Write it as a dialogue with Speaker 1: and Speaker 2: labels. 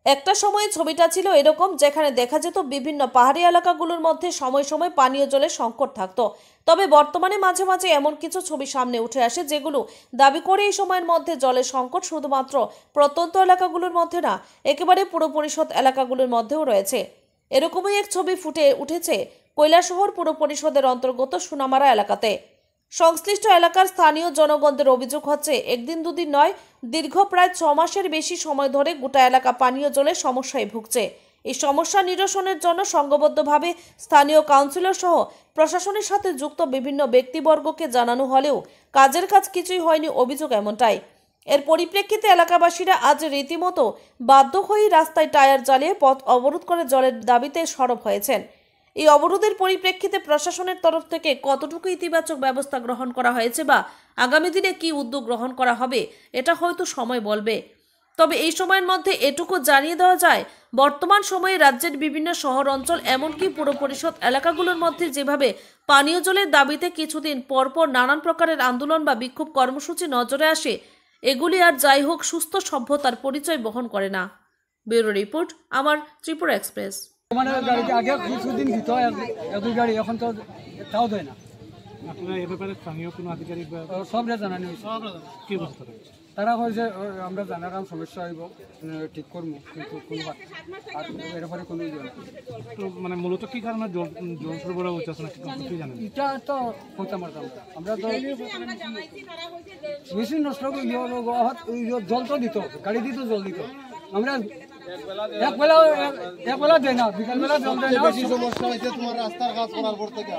Speaker 1: একটা সময় ছবিটা ছিল এরকম, যেখানে দেখা যেত বিভিন্ন পাহাড়ি এলাকাগুলোর মধ্যে সময় সময় পানীয় জলের সংকট থাকতো। তবে বর্তমানে মাঝে মাঝে এমন কিছু ছবি সামনে উঠে আসে যেগুলো দাবি করে এই সময়ের মধ্যে জলের সংকট শুধুমাত্র প্রত্যন্ত এলাকাগুলোর মধ্যে না, একেবারে পুর পরিষদ এলাকাগুলোর মধ্যেও রয়েছে। এরকমই এক ছবি ফুটে উঠেছে কৈলাসহর পুর পরিষদের অন্তর্গত সোনামারা এলাকাতে। সংশ্লিষ্ট এলাকার স্থানীয় জনগণদের অভিযোগ হচ্ছে, একদিন দুদিন নয়, দীর্ঘ প্রায় 6 মাসের বেশি সময় ধরে গোটা এলাকা পানীয় জলের সমস্যায় ভুগছে। এই সমস্যা নিরসনের জন্য সংঘবদ্ধভাবে স্থানীয় কাউন্সিলর সহ প্রশাসনের সাথে যুক্ত বিভিন্ন ব্যক্তিবর্গকে জানানো হলেও কাজের কাজ কিছুই হয়নি, অভিযোগ এমনটাই। এর পরিপ্রেক্ষিতে এলাকাবাসীরা আজ রীতিমতো বাধ্য হয়ে রাস্তায় টায়ার জ্বালিয়ে পথ অবরোধ করে জলের দাবিতে সরব হয়েছেন। এই অবরোধের পরিপ্রেক্ষিতে প্রশাসনের তরফ থেকে কতটুকু ইতিবাচক ব্যবস্থা গ্রহণ করা হয়েছে বা আগামী দিনে কি উদ্যোগ গ্রহণ করা হবে, এটা হয়তো সময় বলবে। তবে এই সময়ের মধ্যে এটুকু জানিয়ে দেওয়া যায়, বর্তমান সময়ে রাজ্যের বিভিন্ন শহর অঞ্চল এমনকি পুর পরিষদ এলাকাগুলোর মধ্যে যেভাবে পানীয় জলের দাবিতে কিছুদিন পরপর নানান প্রকারের আন্দোলন বা বিক্ষোভ কর্মসূচি নজরে আসে, এগুলি আর যাই হোক সুস্থ সভ্যতার পরিচয় বহন করে না। ব্যুরো রিপোর্ট, আমার ত্রিপুরা এক্সপ্রেস।
Speaker 2: মানে গাড়িতে আগে কিছুদিন দিত দুই গাড়ি, এখন তো তাও দেয় না।
Speaker 3: আপনারা এ ব্যাপারে স্থানীয় কোনো আধিকারিক
Speaker 2: সবরা জানানো হয়েছে।
Speaker 3: কি বলতে পারে?
Speaker 2: তারা হয়েছে আমরা জানালাম সমস্যা হইব, ঠিক করবো, কিন্তু কোনো আর এরপরে কোনো
Speaker 3: মানে মূলত কি কারণে জল সরবরাহ হচ্ছে না কি জানেন?
Speaker 2: এটা তো হইতে পারতাম আমরা তো মেশিন নষ্ট জল তো দিত, গাড়ি দিত, জল দিত। আমরা এক বেলা দেয় না, বিকাল বেলা জল দেয় না।
Speaker 4: সমস্যা হয়েছে তোমার রাস্তার কাজ করার পর থেকে।